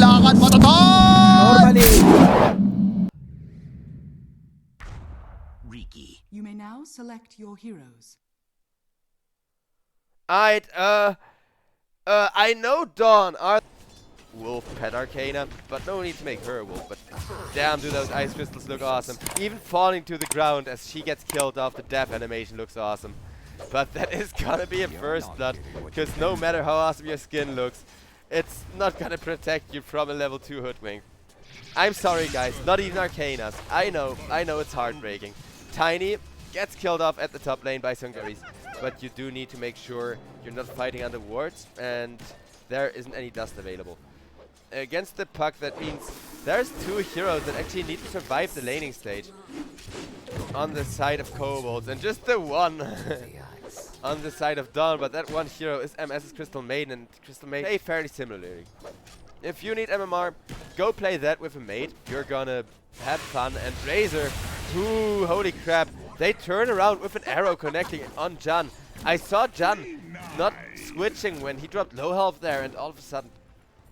lakad matatag! Normally. Riki. You may now select your heroes. I know Dawn are wolf pet Arcana, but no need to make her a wolf. But damn, do those ice crystals look awesome. Even falling to the ground as she gets killed off, the death animation looks awesome. But that is gonna be a first blood, because no matter how awesome your skin looks, it's not gonna protect you from a level 2 hoodwink. I'm sorry guys, not even Arcanas. I know it's heartbreaking. Tiny gets killed off at the top lane by Sungaris, but you do need to make sure you're not fighting under wards, and there isn't any dust available. Against the puck, that means there's 2 heroes that actually need to survive the laning stage on the side of Kobolds, and just the one on the side of Dawn, but that one hero is MS's Crystal Maiden, and Crystal Maiden play fairly similarly. If you need MMR, go play that with a mate. You're gonna have fun. And Razor, ooh, holy crap, they turn around with an arrow connecting on Jun. I saw Jun not switching when he dropped low health there, and all of a sudden,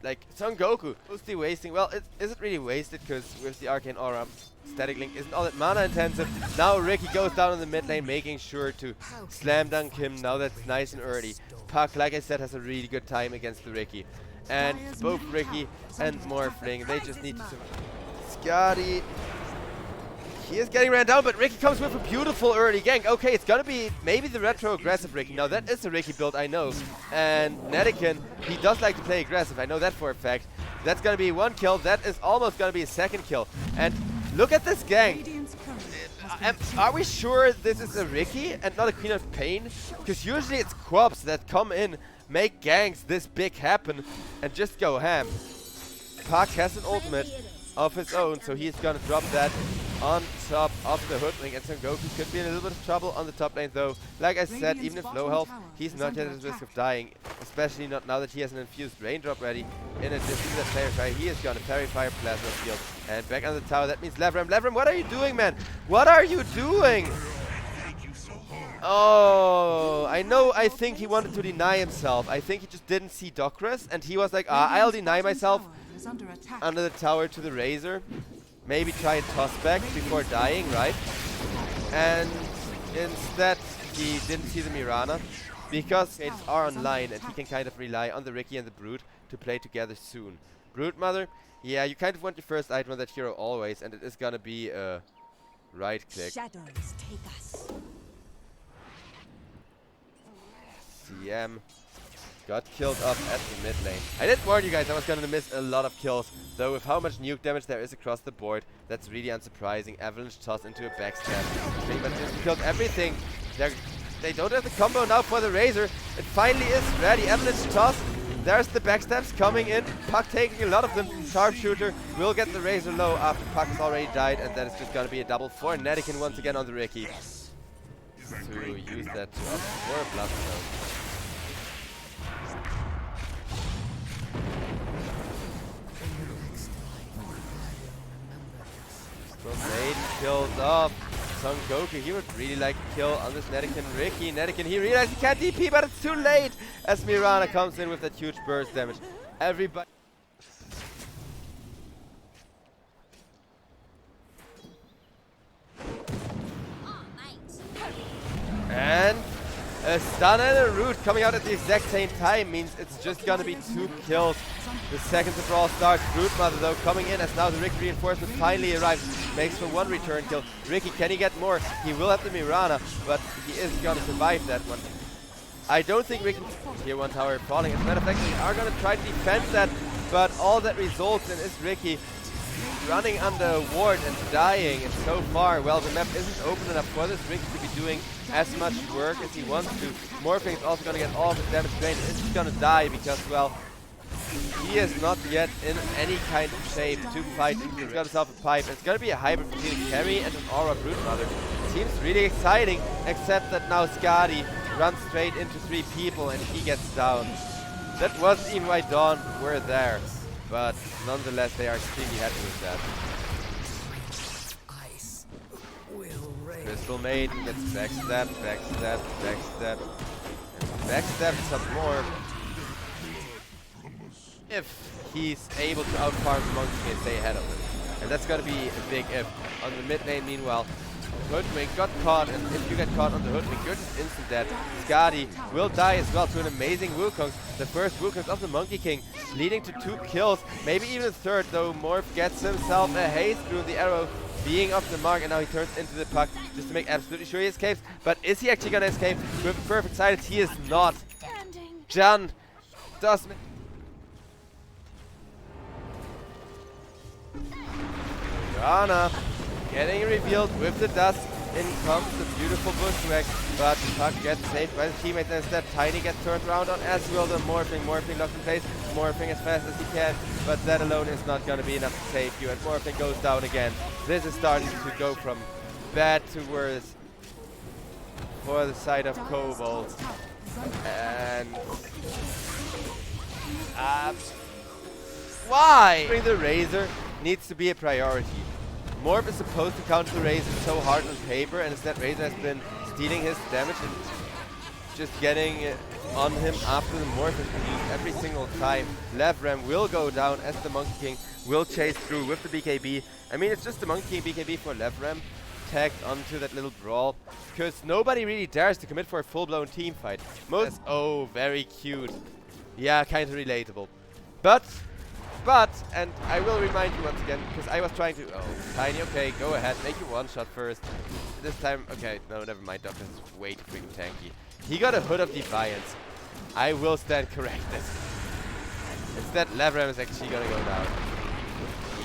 like, Son Goku, mostly wasting. Well, is it really wasted? Because with the Arcane Aura, Static Link isn't all that mana intensive. Now Riki goes down in the mid lane, making sure to slam dunk him. Now that's nice and early. Puck, like I said, has a really good time against the Riki. And both Riki and Morphling, they just need to survive. Scotty, he is getting ran down, but Riki comes with a beautiful early gank. Okay, it's gonna be maybe the retro aggressive Riki. Now that is a Riki build, I know. And Netikin, he does like to play aggressive. I know that for a fact. That's gonna be 1 kill. That is almost gonna be a 2nd kill. And look at this gank. Are we sure this is a Riki and not a Queen of Pain? Because usually it's Quabs that come in, make ganks this big happen, and just go ham. Puck has an ultimate of his own, so he's gonna drop that on top of the hoodwink, and Son Goku could be in a little bit of trouble on the top lane though. Like I said, even if low health, he's not yet at risk of dying, especially not now that he has an infused raindrop ready. In addition to that Fairy Fire, he is gonna Fairy Fire Plasma Field. And back on the tower, that means Levram. Levram, what are you doing, man? What are you doing? Oh, I think he wanted to deny himself. I think he just didn't see Docris, and he was like, I'll deny myself under the tower to the Razor. Maybe try and toss back before dying, right? And instead, he didn't see the Mirana, because skates are online, and he can kind of rely on the Riki and the Brute to play together soon. Brood Mother, yeah, you kind of want your first item on that hero always, and it is gonna be a right click. Shadows take us. CM got killed off at the mid lane. I did warn you guys I was gonna miss a lot of kills, though with how much nuke damage there is across the board, that's really unsurprising. Avalanche toss into a backstab. Pretty much just killed everything. They don't have the combo now for the Razor. It finally is ready. Avalanche toss. There's the backstabs coming in. Puck taking a lot of them. Sharpshooter will get the Razor low after Puck has already died, and then it's just gonna be a double for Netikin once again on the Riki. To use that to opt for a blast zone. Maiden killed off Son Goku. He would really like to kill on this Netikin Riki. Netikin, he realized he can't DP, but it's too late as Mirana comes in with that huge burst damage. Everybody. And a stun and a root coming out at the exact same time means it's just gonna be 2 kills. The second the brawl starts. Brood Mother though coming in as now the Riki reinforcement finally arrives. Makes for 1 return kill. Riki, can he get more? He will have the Mirana, but he is gonna survive that one. I don't think Riki tier 1 tower falling. As a matter of fact, they are gonna try to defend that, but all that results in is Riki running under ward and dying. And so far, well, the map isn't open enough for this Riki to be doing as much work as he wants to. Morphling is also gonna get all of his damage drained. It's just gonna die because, well, he is not yet in any kind of shape to fight. He's got himself a pipe. It's gonna be a hybrid between a carry and an Aura Brood Mother. Seems really exciting, except that now Skadi runs straight into 3 people and he gets down. That wasn't even why Dawn were there, but nonetheless they are extremely happy with that. Crystal Maiden gets backstab, backstab, backstab, and backstab some more. if he's able to outfarm the Monkey King and stay ahead of him. And that's gonna be a big if. On the mid lane, meanwhile, Hoodwink got caught, and if you get caught on the Hoodwink, you're just instant dead. Skadi will die as well to an amazing Wukong. The first Wukong of the Monkey King, leading to 2 kills, maybe even a third, though Morph gets himself a haste through the arrow, being off the mark, and now he turns into the puck just to make absolutely sure he escapes. But is he actually gonna escape with perfect silence? He is not. Jan does. Rana getting revealed with the dust. In comes the beautiful bushwhack, but the puck gets saved by the teammates, and instead Tiny gets turned around on, as will the Morphing. Morphing locked in place, Morphing as fast as he can, but that alone is not going to be enough to save you, and Morphing goes down again. This is starting to go from bad to worse for the side of KOBOLDS. And why? Bring the Razor needs to be a priority. Morph is supposed to counter the Razor so hard on paper, and instead Razor has been stealing his damage and just getting it on him after the Morph has been used every single time. Levram will go down as the Monkey King will chase through with the BKB. I mean, it's just the Monkey King BKB for Levram tagged onto that little brawl, because nobody really dares to commit for a full-blown team fight. Most very cute. Yeah, kind of relatable. But, and I will remind you once again, because I was trying to, Tiny, okay, go ahead, make your one shot first. This time, okay, no, never mind, Doctor is way too freaking tanky. He got a Hood of Defiance. I will stand corrected. Instead, Levram is actually gonna go down.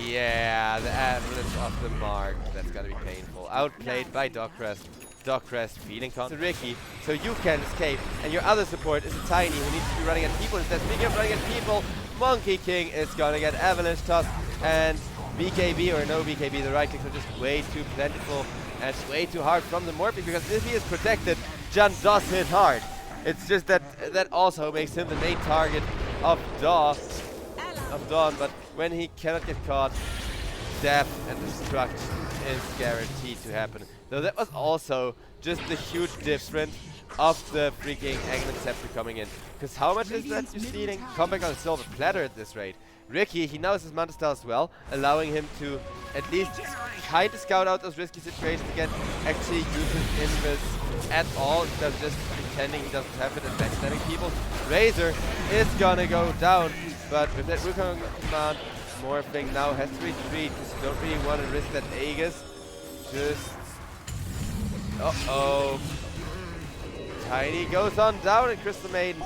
Yeah, the avalanche off the mark, that's gonna be painful. Outplayed by Docrest. Docrest feeling confident. Ricky, so you can escape, and your other support is Tiny, who needs to be running at people. Instead, speaking of running at people, Monkey King is gonna get avalanche tossed, and BKB or no BKB, the right clicks are just way too plentiful and way too hard from the Morphe, because if he is protected, Jan does hit hard. It's just that also makes him the main target of Dawn, but when he cannot get caught, death and destruction is guaranteed to happen. So that was also just the huge difference of the freaking Aghanim Scepter coming in. Because how much is that you're stealing? Come back on a silver platter at this rate. Ricky, he knows his Manta style as well, allowing him to at least kind of scout out those risky situations again, actually use his invis at all, instead of just pretending he doesn't have it and backstabbing people. Razor is gonna go down, but with that Wukong command, Morphing now has to retreat, because you don't really want to risk that Aegis. Just... Tiny goes on down, and Crystal Maiden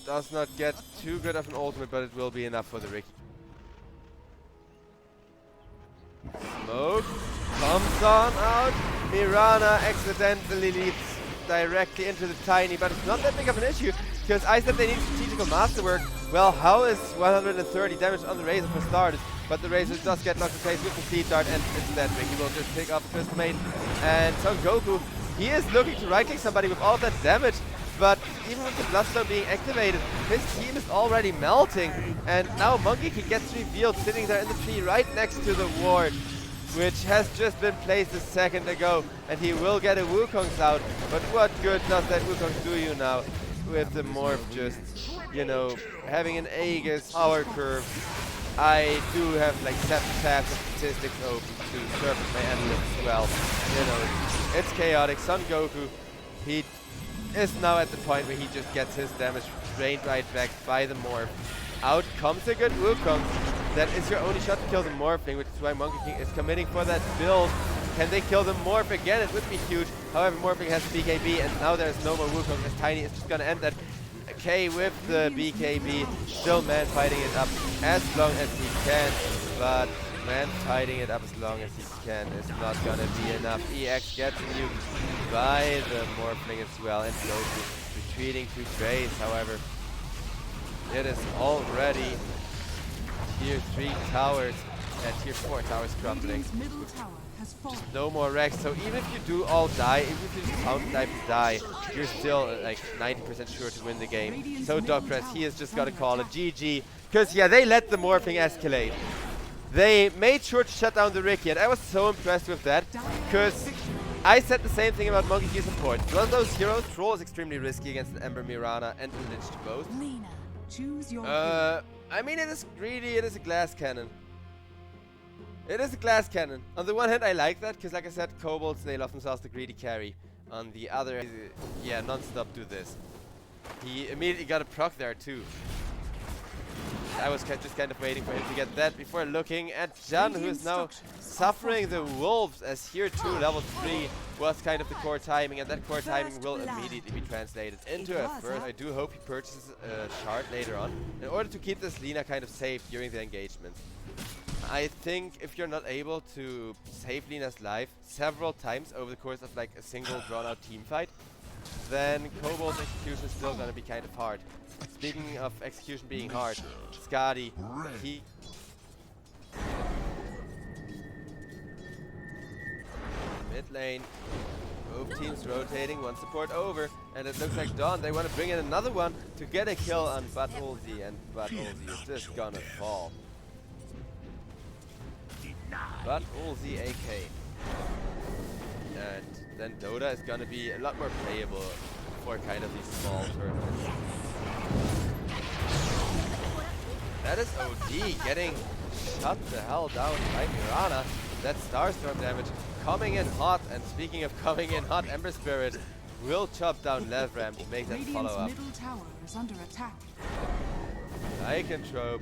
does not get too good of an ultimate, but it will be enough for the Ricky. Smoke comes on out. Mirana accidentally leads directly into the Tiny, but it's not that big of an issue, because I said they need strategical masterwork. Well, how is 130 damage on the Razor for starters? But the Razor does get locked in place with the Seed Dart, and instead Ricky will just pick up Crystal Maiden. And Son Goku, he is looking to right-click somebody with all that damage, but even with the Bloodstone being activated, his team is already melting. And now Monkey King gets revealed sitting there in the tree right next to the ward, which has just been placed a second ago, and he will get a Wukong's out. But what good does that Wukong do you now? With the Morph just, you know, having an Aegis power curve. I do have like 7 tabs of statistics open to surface my analysts as well. You know, it's chaotic. Son Goku, he is now at the point where he just gets his damage drained right back by the Morph. Out comes a good Wukong. That is your only shot to kill the Morphing, which is why Monkey King is committing for that build. Can they kill the Morph again? It would be huge. However, Morphing has BKB, and now there's no more Wukong, as Tiny is just gonna end that. K with the BKB, still man fighting it up as long as he can, but man fighting it up as long as he can is not gonna be enough. EX gets nuked by the Morphling as well, and Goku retreating to Trace. However, it is already tier 3 towers and tier 4 towers crumbling. Just no more Rex, so even if you do all die, even if you just counter die, you're still like 90% sure to win the game. So Docrest, he has just got to call it GG, because yeah, they let the Morphing escalate. They made sure to shut down the Ricky, and I was so impressed with that, because I said the same thing about Monkey King support. One of those heroes, Troll is extremely risky against an Ember Mirana and a Lich both. Choose your hero. I mean, it is greedy. It is a glass cannon. It is a glass cannon. On the one hand, I like that, because like I said, kobolds, they love themselves the greedy carry. On the other, yeah, non-stop do this. He immediately got a proc there, too. I was just kind of waiting for him to get that before looking at Jan, who is now suffering the wolves, as here too, level 3 was kind of the core timing, and that core timing will immediately be translated into a first. I do hope he purchases a shard later on, in order to keep this Lina kind of safe during the engagement. I think if you're not able to save Lina's life several times over the course of like a single drawn-out team fight, then Kobold's execution is still gonna be kind of hard. Speaking of execution being hard, Skadi, he... Mid lane, both teams rotating, one support over, and it looks like Dawn, they want to bring in another one to get a kill on Butolzi, and Butolzi is just gonna fall. Butolzi AK. And then Dota is gonna be a lot more playable for kind of these small tournaments. That is OD getting shut the hell down by Mirana. That Starstorm damage coming in hot, and speaking of coming in hot, Ember Spirit will chop down Levram to make that follow-up. Middle tower is under attack. Lycanthrope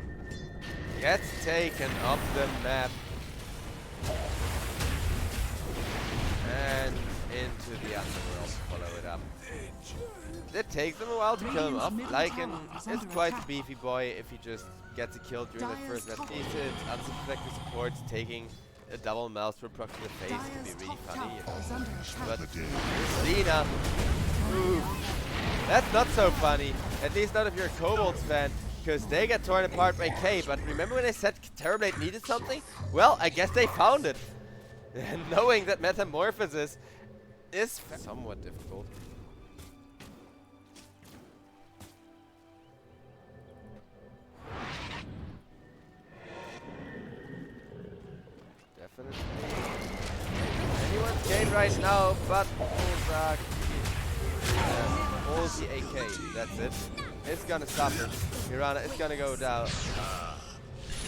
gets taken off the map. And into the underworld to follow it up. It takes him a while to kill him off. Lycan is quite a beefy boy if he just gets a kill during the first match. Decent, unsuspected supports taking a double mouse for proc to the face could be really funny. But Lina, ooh, that's not so funny. At least not if you're a Kobolds fan, because they get torn apart by K. But remember when I said Terrorblade needed something? Well, I guess they found it. And knowing that Metamorphosis is somewhat difficult. Definitely. Anyone's gain right now, but Olzak. Olzi AK, that's it. It's gonna suffer. Mirana is gonna go down.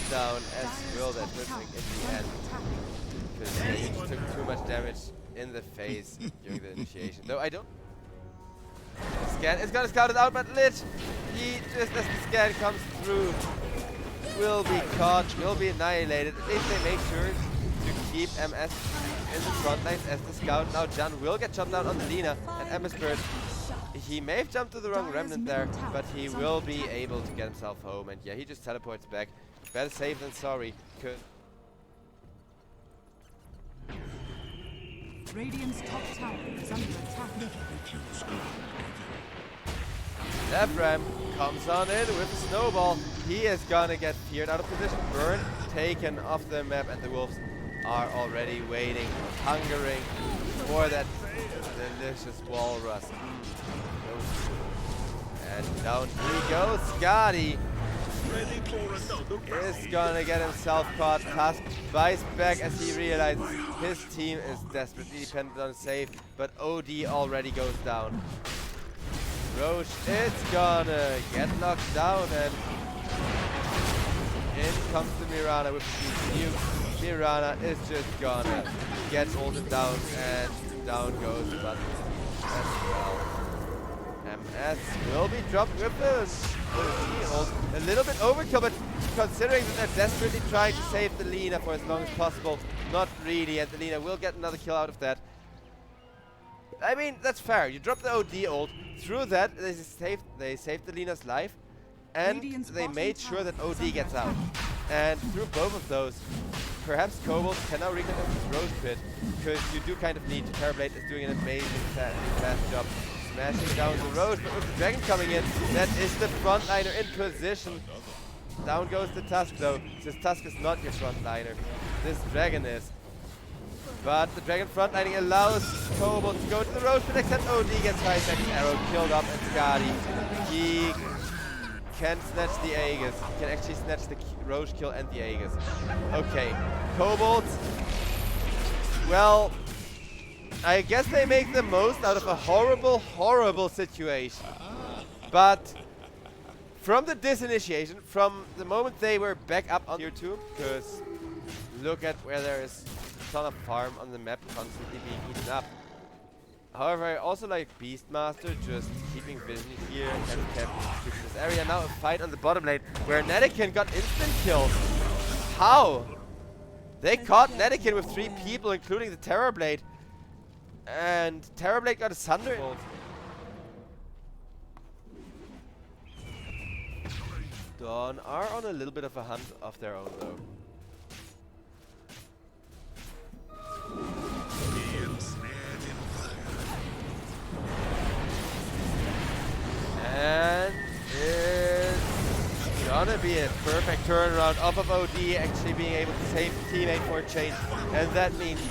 Down as will that Withering in the end. Because he took too much damage in the face during the initiation. Though I don't... Scan is gonna scout it out, but Lich, he, just as the scan comes through, will be caught, will be annihilated. At least they make sure to keep MS in the front lines as the scout. Now Jan will get chopped down on the Lina, and MS Bird, he may have jumped to the wrong remnant there, but he will be able to get himself home. And yeah, he just teleports back. Better safe than sorry. Radiant's top tower is under attack. Levram comes on in with a snowball. He is gonna get feared out of position. Burn taken off the map, and the wolves are already waiting, hungering for that delicious walrus. And down he goes. Skadi is gonna get himself caught. Tusk buys back as he realizes his team is desperately dependent on a save, but OD already goes down. Roche is gonna get knocked down, and in comes the Mirana with the nuke. Mirana is just gonna get ulted down, and down goes the button as well. MS will be dropped with a little bit overkill, but considering that they're desperately trying to save the Lina for as long as possible, not really, and the Lina will get another kill out of that. I mean, that's fair. You drop the OD ult. Through that, they saved the Lina's life, and they made sure that OD gets out. And through both of those, perhaps Kobold can now recontest his Rose Pit, because you do kind of need. Terrorblade is doing an amazing fast job. Smashing down the road, but with the dragon coming in, that is the frontliner in position. Down goes the Tusk though. This Tusk is not your frontliner. This dragon is. But the dragon frontlining allows Kobold to go to the road, but except OD gets 5 seconds arrow killed up, and Skadi, he can snatch the Aegis. He can actually snatch the Roche kill and the Aegis. Okay, Kobolds. Well, I guess they make the most out of a horrible, horrible situation. But from the disinitiation, from the moment they were back up on tier 2, because look at where there is a ton of farm on the map constantly being eaten up. However, I also like Beastmaster just keeping vision here and kept keeping this area. Now a fight on the bottom lane where Netikin got instant kills. How? They caught Netikin with 3 people, including the Terrorblade. And Terrorblade got a Sunder. Dawn are on a little bit of a hunt of their own though. And it's gonna be a perfect turnaround off of OD actually being able to save the teammate for a change. And that means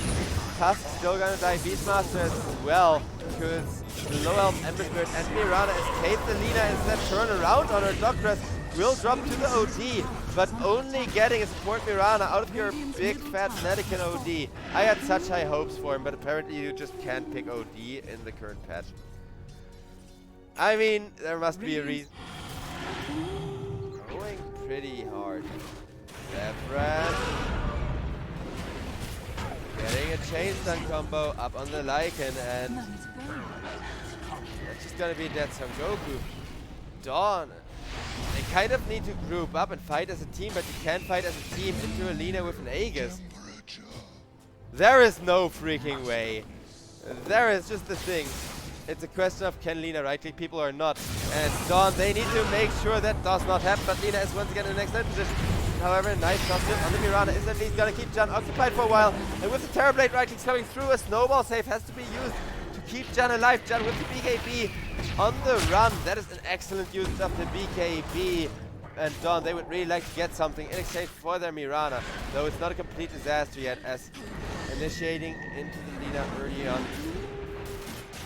Tusk still gonna die, Beastmaster as well, because the low health Ember Spirit and Mirana escaped the Lina instead. Turn around on her Doctress will drop to the OD, but only getting a support Mirana out of your big fat Netikin OD. I had such high hopes for him, but apparently you just can't pick OD in the current patch. I mean, there must be a reason. Going pretty hard. Lefran getting a chain stun combo up on the Lycan, and that's just gonna be dead Son Goku. Dawn. They kind of need to group up and fight as a team, but you can't fight as a team into a Lina with an Aegis. There is no freaking way. There is just the thing. It's a question of can Lina right-click people or not. And Dawn, they need to make sure that does not happen, but Lina is once again in the next position. However, nice shot on the Mirana is at least gonna keep Jan occupied for a while. And with the Terrorblade right-clicks coming through, a snowball save has to be used to keep Jan alive. Jan with the BKB on the run. That is an excellent use of the BKB. And Dawn, they would really like to get something in exchange for their Mirana. Though it's not a complete disaster yet, as initiating into the Lina early on.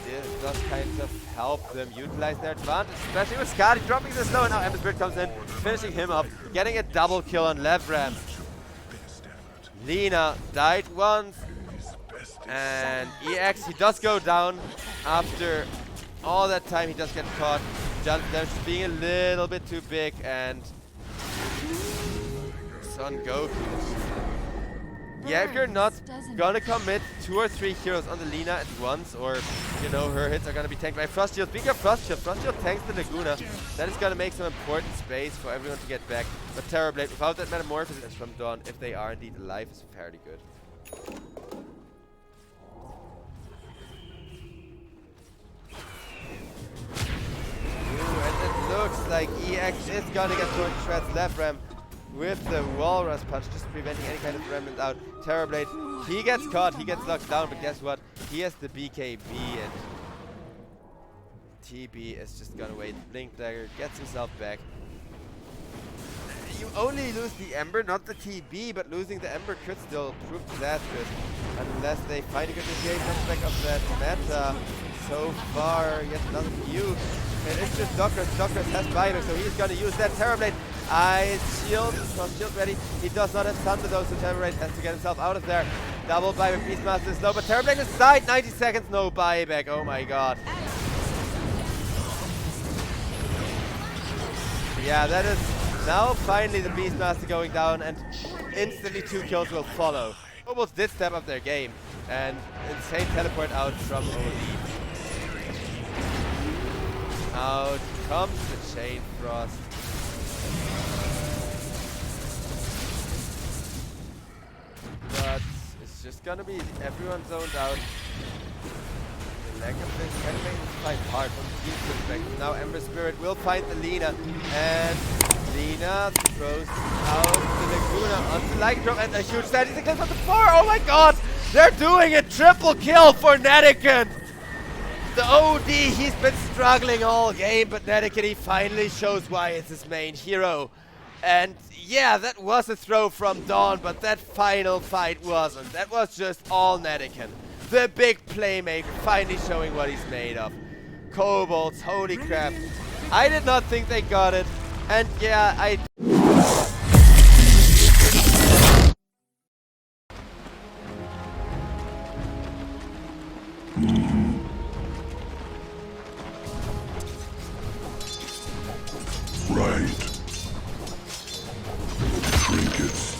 This does kind of help them utilize their advantage, especially with Skadi dropping the slow, and now Ember Spirit comes in, finishing him up, getting a double kill on Levram. Lina died once, and EX, he does go down after all that time. He does get caught. Just being a little bit too big, and Son Goku. Yeah, if you're not gonna commit 2 or 3 heroes on the Lina at once, or, you know, her hits are gonna be tanked by Frost Shield. Speaking of Frost Shield tanks the Laguna. That is gonna make some important space for everyone to get back. But Terrorblade, without that Metamorphosis from Dawn, if they are indeed alive, is fairly good. Ooh, and it looks like EX is gonna get torn to shreds. Lefram with the Walrus Punch, just preventing any kind of remnant out. Terrorblade, he gets caught, he gets locked down, but guess what? He has the BKB, and TB is just gonna wait. Blink Dagger gets himself back. You only lose the Ember, not the TB, but losing the Ember could still prove disastrous unless they find a good initiation aspect of that meta. So far, yet another nuke. And it's just Doctress. Doctress has Biter, so he's gonna use that Terrorblade. Ice Shield, Frost Shield ready. He does not have Thunder though, so Terrorblade has to get himself out of there. Double buy with Beastmaster is low, but Terrorblade is died. 90 seconds, no buyback. Oh my god. Yeah, that is now finally the Beastmaster going down, and instantly 2 kills will follow. KOBOLDS did step up their game, and insane teleport out from OD. Out comes the Chain Frost. But it's just gonna be everyone zoned out. The lack of this can make this fight hard from the team's perspective. Now Ember Spirit will find the Lina, and Lina throws out the Laguna on the Lycanthrope, and a huge static eclipse on the 4. Oh my god! They're doing a triple kill for Netikin! The OD, he's been struggling all game, but Netikin, he finally shows why it's his main hero. And yeah, that was a throw from Dawn, but that final fight wasn't. That was just all Netikin. The big playmaker finally showing what he's made of. KOBOLDS, holy crap. I did not think they got it. And yeah, I... Right. Trinkets